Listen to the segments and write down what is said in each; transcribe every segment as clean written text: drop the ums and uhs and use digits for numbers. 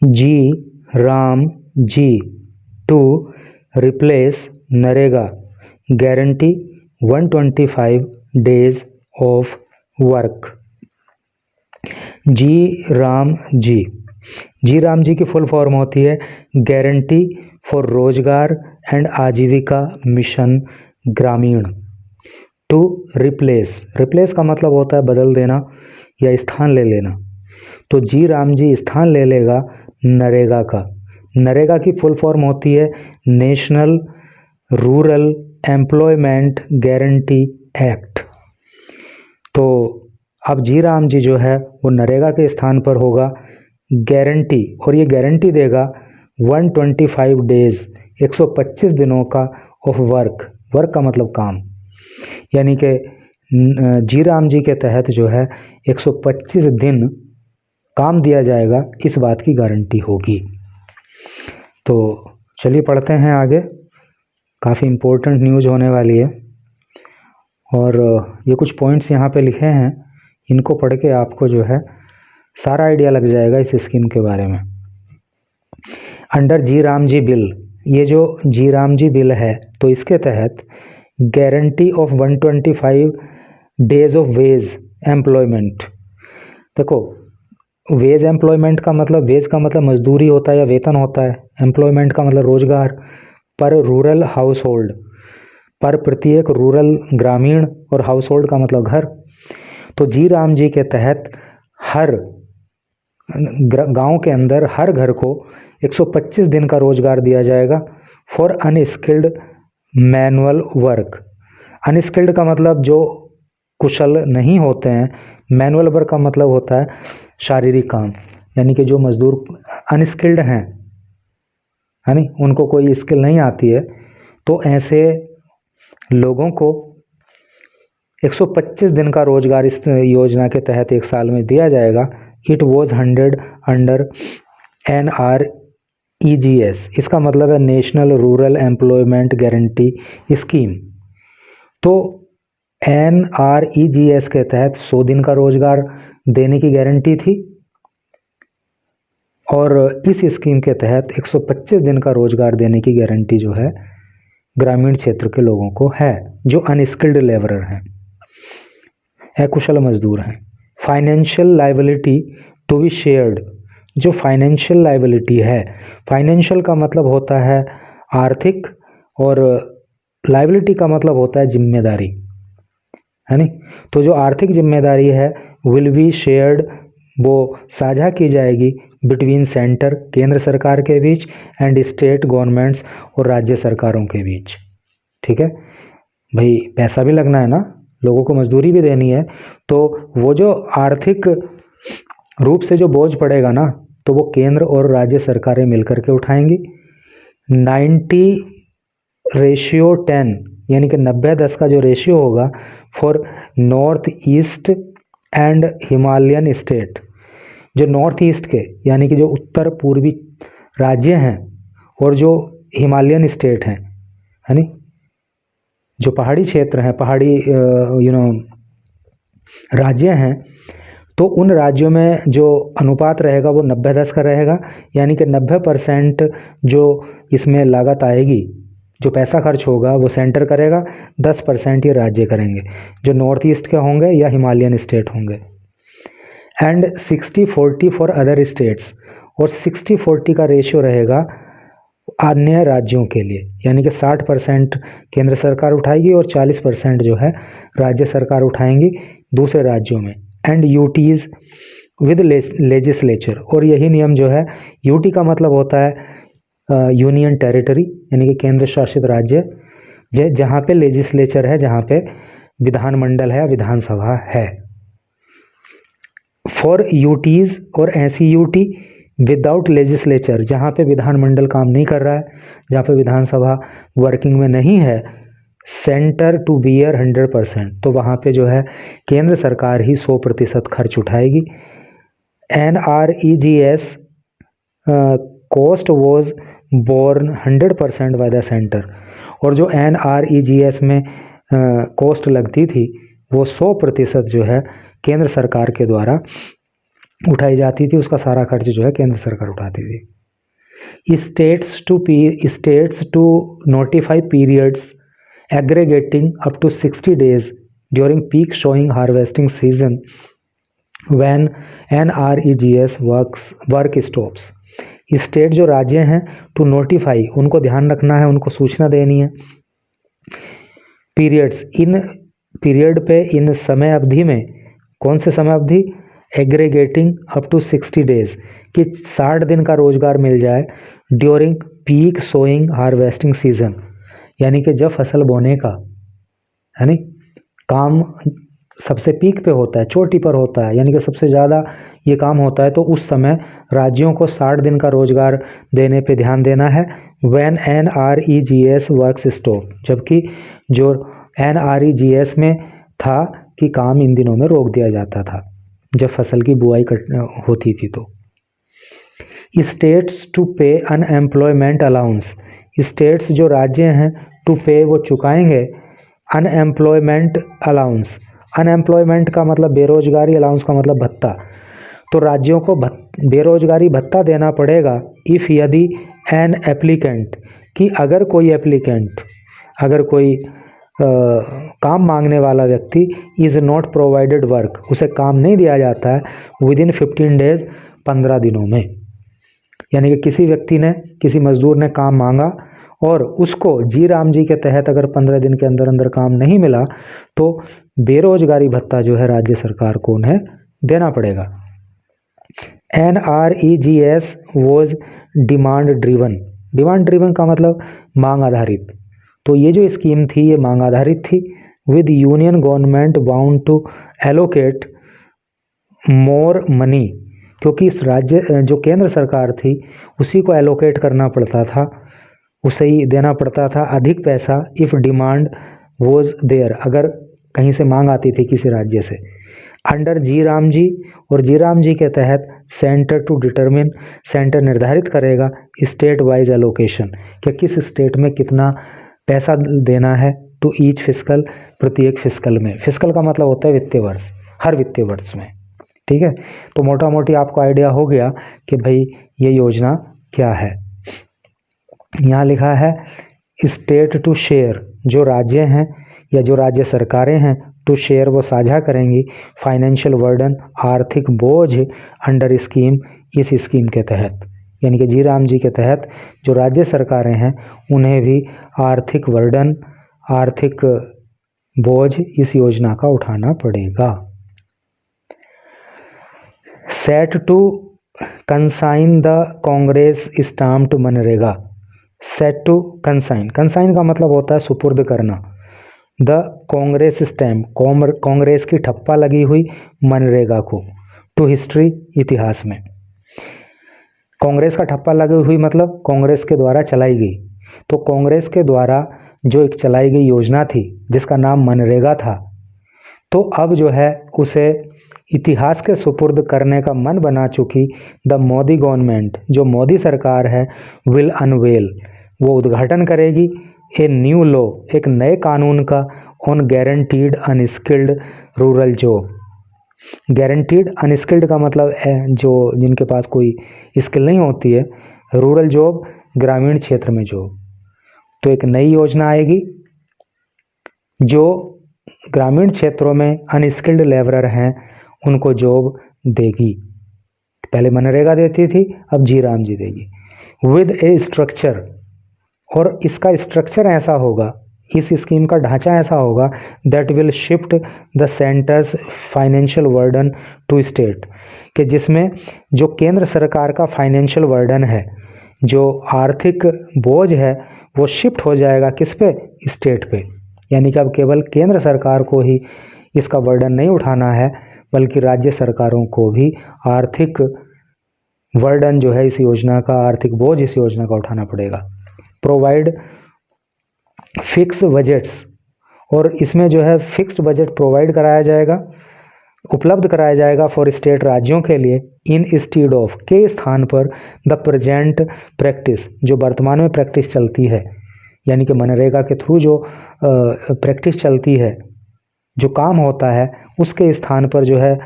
Ji Ram G to replace NREGA guarantee 125 days of work. G Ram G, G Ram G की full form होती है guarantee for रोजगार and आजीविका mission ग्रामीण। टू रिप्लेस, रिप्लेस का मतलब होता है बदल देना या स्थान ले लेना। तो जी राम जी स्थान ले लेगा नरेगा का। नरेगा की फुल फॉर्म होती है national rural employment guarantee act. तो अब जी राम जी जो है वो नरेगा के स्थान पर होगा गारंटी, और ये गारंटी देगा 125 डेज 125 दिनों का ऑफ वर्क। वर्क का मतलब काम, यानी कि जी राम जी के तहत जो है 125 दिन काम दिया जाएगा, इस बात की गारंटी होगी। तो चलिए पढ़ते हैं आगे, काफ़ी इम्पोर्टेंट न्यूज़ होने वाली है। और ये कुछ पॉइंट्स यहाँ पे लिखे हैं, इनको पढ़ के आपको जो है सारा आइडिया लग जाएगा इस स्कीम के बारे में। अंडर जी राम जी बिल, ये जो जी राम जी बिल है तो इसके तहत guarantee of 125 days of ways employment. देखो वेज एम्प्लॉयमेंट का मतलब, वेज का मतलब मजदूरी होता है या वेतन होता है, एम्प्लॉयमेंट का मतलब रोजगार, पर रूरल हाउस होल्ड, पर प्रत्येक रूरल ग्रामीण, और हाउस होल्ड का मतलब घर। तो जी राम जी के तहत हर गांव के अंदर हर घर को 125 दिन का रोजगार दिया जाएगा for unskilled manual work. Unskilled का मतलब जो कुशल नहीं होते हैं, मैनुअल वर्क का मतलब होता है शारीरिक काम, यानी कि जो मजदूर अनस्किल्ड हैं, है नहीं, उनको कोई स्किल नहीं आती है, तो ऐसे लोगों को 125 दिन का रोजगार इस योजना के तहत एक साल में दिया जाएगा। इट वॉज 100 अंडर NREGS, इसका मतलब है national rural employment guarantee scheme. तो NREGS के तहत 100 दिन का रोजगार देने की गारंटी थी, और इस स्कीम के तहत 125 दिन का रोजगार देने की गारंटी जो है ग्रामीण क्षेत्र के लोगों को है, जो अनस्किल्ड लेबरर हैं, अकुशल मजदूर हैं। Financial liability to be shared, जो फाइनेंशियल लायबिलिटी है, फाइनेंशियल का मतलब होता है आर्थिक, और लायबिलिटी का मतलब होता है जिम्मेदारी, है नहीं। तो जो आर्थिक जिम्मेदारी है विल बी शेयर्ड, वो साझा की जाएगी बिटवीन सेंटर केंद्र सरकार के बीच एंड स्टेट गवर्नमेंट्स और राज्य सरकारों के बीच। ठीक है भाई, पैसा भी लगना है ना, लोगों को मजदूरी भी देनी है, तो वो जो आर्थिक रूप से जो बोझ पड़ेगा ना, तो वो केंद्र और राज्य सरकारें मिलकर के उठाएंगी। 90:10, यानी कि 90:10 का जो रेशियो होगा for north east and Himalayan state, जो नॉर्थ ईस्ट के यानी कि जो उत्तर पूर्वी राज्य हैं और जो हिमालयन स्टेट हैं, है नहीं, जो पहाड़ी क्षेत्र हैं, पहाड़ी राज्य हैं, तो उन राज्यों में जो अनुपात रहेगा वो 90:10 का रहेगा, यानी कि 90% जो इसमें लागत आएगी, जो पैसा खर्च होगा वो सेंटर करेगा, 10% ये राज्य करेंगे, जो नॉर्थ ईस्ट के होंगे या हिमालयन स्टेट होंगे। एंड 60-40 फॉर अदर स्टेट्स, और 60-40 का रेशियो रहेगा अन्य राज्यों के लिए, यानी कि 60% केंद्र सरकार उठाएगी और 40% जो है राज्य सरकार उठाएंगी दूसरे राज्यों में। एंड यूटीज विद लेजिस्लेचर, और यही नियम जो है, यूटी का मतलब होता है यूनियन टेरिटरी, यानी कि केंद्र शासित राज्य, जहाँ पे लेजिस्लेचर है, जहाँ पे विधानमंडल है, विधानसभा है। फॉर यूटीज और ऐसी यूटी विदाउट लेजिस्लेचर, जहाँ पे विधानमंडल काम नहीं कर रहा है, जहाँ पे विधानसभा वर्किंग में नहीं है, सेंटर टू बियर 100%, तो वहाँ पे जो है केंद्र सरकार ही 100% खर्च उठाएगी। NREGS cost was borne 100% by the centre, और जो NREGS में कॉस्ट लगती थी वो 100% जो है केंद्र सरकार के द्वारा उठाई जाती थी उसका सारा खर्च जो है केंद्र सरकार उठाती थी। States to notify periods aggregating up to 60 days during peak sowing harvesting season when NREGS work stops. State जो राज्य हैं टू नोटिफाई, उनको ध्यान रखना है, उनको सूचना देनी है। पीरियड्स, इन पीरियड पे, इन समय अवधि में, कौन से समय अवधि? एग्रीगेटिंग अप टू 60 days, कि 60 दिन का रोजगार मिल जाए during peak sowing harvesting season, यानी कि जब फसल बोने का यानी काम सबसे पीक पे होता है, चोटी पर होता है, यानी कि सबसे ज़्यादा ये काम होता है, तो उस समय राज्यों को 60 दिन का रोजगार देने पे ध्यान देना है। व्हेन NREGS वर्क्स स्टॉप, जबकि जो NREGS में था कि काम इन दिनों में रोक दिया जाता था जब फसल की बुआई होती थी। तो स्टेट्स टू पे अनएम्प्लॉयमेंट अलाउंस, स्टेट्स जो राज्य हैं टू पे वो चुकाएंगे अनएम्प्लॉयमेंट अलाउंस। अनएम्प्लॉयमेंट का मतलब बेरोजगारी, अलाउंस का मतलब भत्ता। तो राज्यों को बेरोजगारी भत्ता देना पड़ेगा इफ़ यदि एन एप्लीकेंट, कि अगर कोई एप्लीकेंट, अगर कोई काम मांगने वाला व्यक्ति इज़ नॉट प्रोवाइडेड वर्क, उसे काम नहीं दिया जाता है विदिन 15 days, 15 दिनों में। यानी कि किसी व्यक्ति ने, किसी मजदूर ने काम मांगा और उसको जी राम जी के तहत अगर 15 दिन के अंदर अंदर काम नहीं मिला तो बेरोजगारी भत्ता जो है राज्य सरकार को उन्हें देना पड़ेगा। NREGS was demand driven. Demand driven का मतलब मांग आधारित। तो ये जो स्कीम थी ये मांग आधारित थी। With union government bound to allocate more money, क्योंकि इस राज्य जो केंद्र सरकार थी उसी को एलोकेट करना पड़ता था, उसे ही देना पड़ता था अधिक पैसा। इफ़ डिमांड वॉज देयर, अगर कहीं से मांग आती थी किसी राज्य से। अंडर जी राम जी, और जी राम जी के तहत सेंटर टू डिटरमिन, सेंटर निर्धारित करेगा स्टेट वाइज एलोकेशन, कि किस स्टेट में कितना पैसा देना है टू ईच फिस्कल, प्रत्येक फिस्कल में। फिस्कल का मतलब होता है वित्तीय वर्ष, हर वित्तीय वर्ष में। ठीक है, तो मोटा मोटी आपको आइडिया हो गया कि भाई ये योजना क्या है। यहाँ लिखा है स्टेट टू शेयर, जो राज्य हैं या जो राज्य सरकारें हैं, टू शेयर वो साझा करेंगी फाइनेंशियल बर्डन, आर्थिक बोझ, अंडर स्कीम, इस स्कीम के तहत। यानी कि जी राम जी के तहत जो राज्य सरकारें हैं उन्हें भी आर्थिक बर्डन, आर्थिक बोझ इस योजना का उठाना पड़ेगा। Set to consign the Congress stamped MNREGA. Set to consign, consign का मतलब होता है सुपुर्द करना। द कांग्रेस स्टैम्प, कांग्रेस की ठप्पा लगी हुई मनरेगा को, टू हिस्ट्री, इतिहास में। कांग्रेस का ठप्पा लगी हुई मतलब कांग्रेस के द्वारा चलाई गई। तो कांग्रेस के द्वारा जो एक चलाई गई योजना थी जिसका नाम मनरेगा था, तो अब जो है उसे इतिहास के सुपुर्द करने का मन बना चुकी द मोदी गवर्नमेंट, जो मोदी सरकार है, विल अनवेल, वो उद्घाटन करेगी ए न्यू लॉ, एक नए कानून का, on guaranteed unskilled rural job. Guaranteed unskilled का मतलब है जो जिनके पास कोई स्किल नहीं होती है, रूरल जॉब ग्रामीण क्षेत्र में जॉब। तो एक नई योजना आएगी जो ग्रामीण क्षेत्रों में अनस्किल्ड लेबरर हैं उनको जॉब देगी। पहले मनरेगा देती थी, अब जी राम जी देगी। विद ए स्ट्रक्चर, और इसका स्ट्रक्चर ऐसा होगा, इस स्कीम का ढांचा ऐसा होगा that will shift the centre's financial burden to state, कि जिसमें जो केंद्र सरकार का फाइनेंशियल बर्डन है, जो आर्थिक बोझ है, वो शिफ्ट हो जाएगा किस पे? स्टेट पे। यानी कि अब केवल केंद्र सरकार को ही इसका बर्डन नहीं उठाना है, बल्कि राज्य सरकारों को भी आर्थिक बर्डन जो है इस योजना का, आर्थिक बोझ इस योजना का उठाना पड़ेगा। प्रोवाइड फिक्स बजट्स, और इसमें जो है फिक्स्ड बजट प्रोवाइड कराया जाएगा, उपलब्ध कराया जाएगा फॉर स्टेट, राज्यों के लिए, इन स्टीड ऑफ, के स्थान पर, द प्रेजेंट प्रैक्टिस, जो वर्तमान में प्रैक्टिस चलती है। यानी कि मनरेगा के थ्रू जो प्रैक्टिस चलती है, जो काम होता है, उसके स्थान पर जो है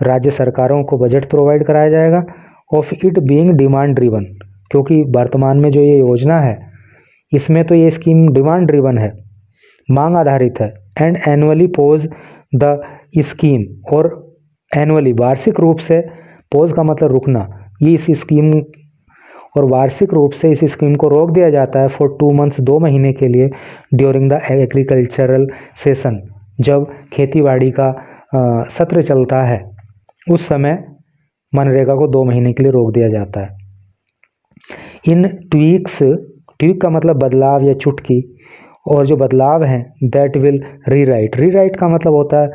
राज्य सरकारों को बजट प्रोवाइड कराया जाएगा। Of it being demand driven, क्योंकि वर्तमान में जो ये योजना है इसमें तो ये स्कीम डिमांड ड्रिवन है, मांग आधारित है। And annually pose the scheme, और एनुअली वार्षिक रूप से, पोज का मतलब रुकना, ये इस स्कीम और वार्षिक रूप से इस स्कीम को रोक दिया जाता है फॉर 2 मंथ्स, 2 महीने के लिए, ड्यूरिंग द एग्रीकल्चरल सेशन, जब खेतीबाड़ी का सत्र चलता है उस समय मनरेगा को 2 महीने के लिए रोक दिया जाता है। इन ट्वीक्स, ट्वीक का मतलब बदलाव या चुटकी, और जो बदलाव हैं दैट विल रीराइट, रीराइट का मतलब होता है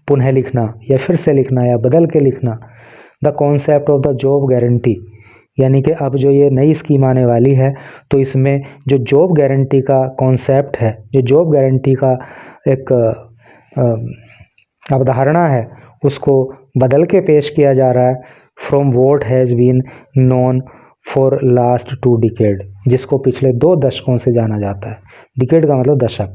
पुनः लिखना या फिर से लिखना या बदल के लिखना, the concept of the job guarantee, यानी कि अब जो ये नई स्कीम आने वाली है तो इसमें जो जॉब गारंटी का कॉन्सेप्ट है, जो जॉब गारंटी का एक अवधारणा है, उसको बदल के पेश किया जा रहा है। From what has been known for last 2 decade, जिसको पिछले 2 दशकों से जाना जाता है। डिकेड का मतलब दशक।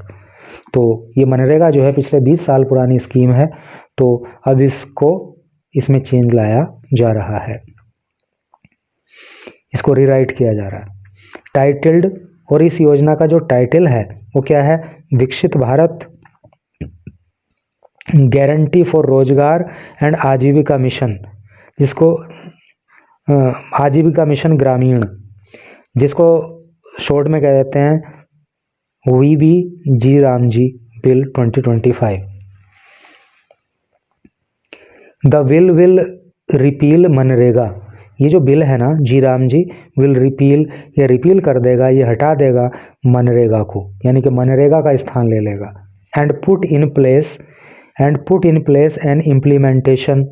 तो ये मनरेगा जो है पिछले 20 साल पुरानी स्कीम है, तो अब इसको इसमें चेंज लाया जा रहा है, इसको रीराइट किया जा रहा है। टाइटल्ड, और इस योजना का जो टाइटल है वो क्या है, विकसित भारत गारंटी फॉर रोजगार एंड आजीविका मिशन, जिसको आजीविका मिशन ग्रामीण, जिसको शॉर्ट में कह देते हैं V B G RAM G bill 2025। The will repeal MNREGA, ये जो बिल है ना G Ram G will repeal, ये रिपील कर देगा, ये हटा देगा मनरेगा को, यानी कि मनरेगा का स्थान ले लेगा। And put in place N implementation,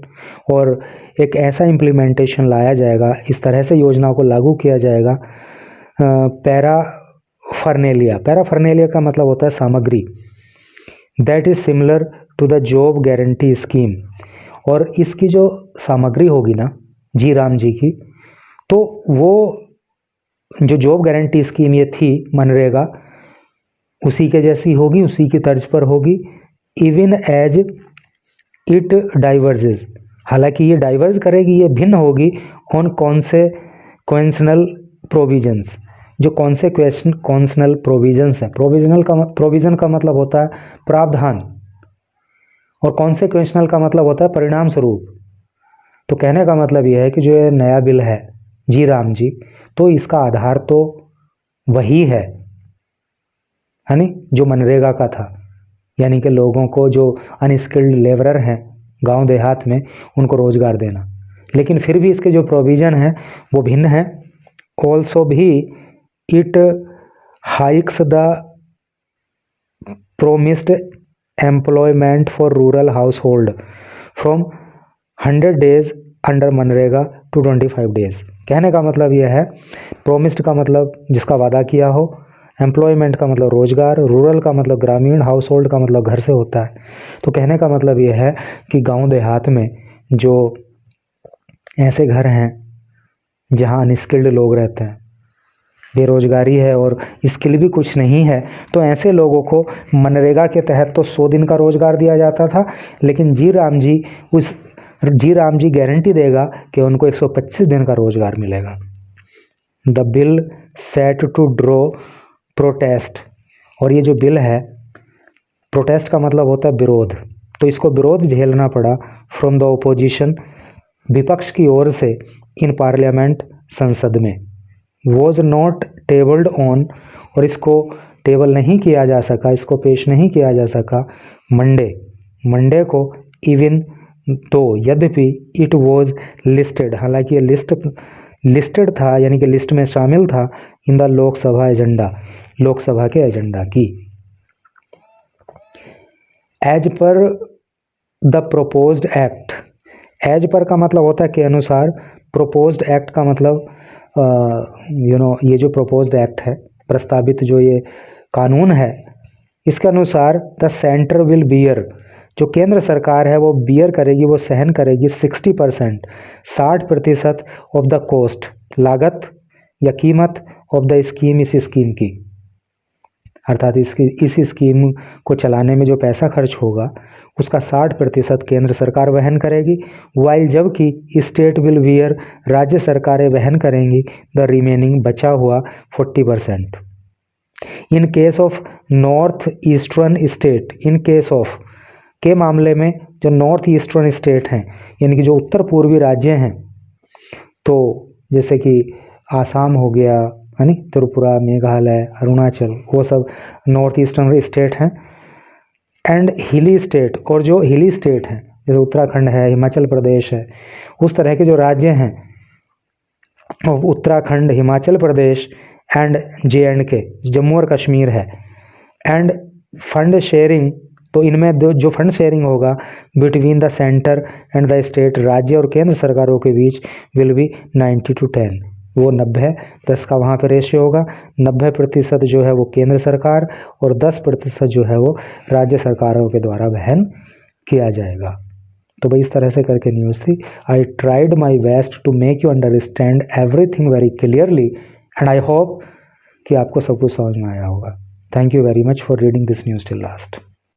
और एक ऐसा इम्प्लीमेंटेशन लाया जाएगा, इस तरह से योजना को लागू किया जाएगा। पैराफर्नेलिया, पैराफर्नेलिया का मतलब होता है सामग्री, that is similar to the job guarantee scheme, और इसकी जो सामग्री होगी ना जी राम जी की, तो वो जो जॉब गारंटी स्कीम ये थी मनरेगा, उसी के जैसी होगी, उसी की तर्ज पर होगी। इवन एज इट डाइवर्जेज, हालांकि ये डाइवर्ज करेगी, ये भिन्न होगी ऑन कॉन्सेक्वेंशनल प्रोविजंस, जो कॉन्सेक्वेंशनल प्रोविजंस है। प्रोविजन का मतलब होता है प्रावधान, और कॉन्सेक्वेंशनल का मतलब होता है परिणाम स्वरूप। तो कहने का मतलब यह है कि जो ये नया बिल है जी राम जी, तो इसका आधार तो वही है नी, जो मनरेगा का था, यानी कि लोगों को जो अनस्किल्ड लेबरर हैं गांव देहात में उनको रोजगार देना, लेकिन फिर भी इसके जो प्रोविज़न है वो भिन्न है। ऑल्सो भी it hikes the promised employment for rural household from 100 days under MNREGA to 25 days. कहने का मतलब यह है, प्रोमिस्ड का मतलब जिसका वादा किया हो, एम्प्लॉयमेंट का मतलब रोजगार, रूरल का मतलब ग्रामीण, हाउस होल्ड का मतलब घर से होता है। तो कहने का मतलब यह है कि गांव देहात में जो ऐसे घर हैं जहां अनस्किल्ड लोग रहते हैं, बेरोजगारी है और स्किल भी कुछ नहीं है, तो ऐसे लोगों को मनरेगा के तहत तो 100 दिन का रोजगार दिया जाता था, लेकिन जी राम जी गारंटी देगा कि उनको 125 दिन का रोजगार मिलेगा। The bill set to draw protest, और ये जो बिल है, प्रोटेस्ट का मतलब होता है विरोध, तो इसको विरोध झेलना पड़ा फ्रॉम द ओपोजिशन, विपक्ष की ओर से, इन पार्लियामेंट, संसद में। वॉज नॉट टेबल्ड ऑन, और इसको टेबल नहीं किया जा सका, इसको पेश नहीं किया जा सका मंडे को, इवन तो यद्यपि इट वॉज लिस्टेड, हालांकि ये लिस्टेड था, यानी कि लिस्ट में शामिल था, in the Lok Sabha agenda, Lok Sabha के एजेंडा की। As per the proposed act, as per का मतलब होता है के अनुसार, प्रोपोज्ड एक्ट का मतलब ये जो प्रोपोज्ड एक्ट है, प्रस्तावित जो ये कानून है, इसके अनुसार द सेंटर विल बियर, जो केंद्र सरकार है वो बियर करेगी, वो सहन करेगी 60%, 60% ऑफ द कॉस्ट, लागत या कीमत, ऑफ द स्कीम, इस स्कीम की, अर्थात इस स्कीम को चलाने में जो पैसा खर्च होगा उसका 60% केंद्र सरकार वहन करेगी, वाइल जबकि स्टेट विल बियर, राज्य सरकारें वहन करेंगी द रिमेनिंग, बचा हुआ 40%। In case of north eastern state, in case of के मामले में जो नॉर्थ ईस्टर्न स्टेट हैं यानी कि जो उत्तर पूर्वी राज्य हैं, तो जैसे कि आसाम हो गया है नी, त्रिपुरा, मेघालय, अरुणाचल, वो सब नॉर्थ ईस्टर्न स्टेट हैं। एंड हिली स्टेट, और जो हिली स्टेट हैं जैसे उत्तराखंड है, हिमाचल प्रदेश है, उस तरह के जो राज्य हैं उत्तराखंड, हिमाचल प्रदेश एंड JNK, जम्मू और कश्मीर है। एंड फंड शेयरिंग, तो इनमें जो फंड शेयरिंग होगा between the centre and the state, राज्य और केंद्र सरकारों के बीच, विल बी 90-10, वो 90-10 का वहाँ पे रेशियो होगा। 90% जो है वो केंद्र सरकार और 10% जो है वो राज्य सरकारों के द्वारा वहन किया जाएगा। तो भाई इस तरह से करके न्यूज़ थी। I tried my best to make you understand everything very clearly and I hope कि आपको सब कुछ समझ में आया होगा। Thank you very much for reading this news till last.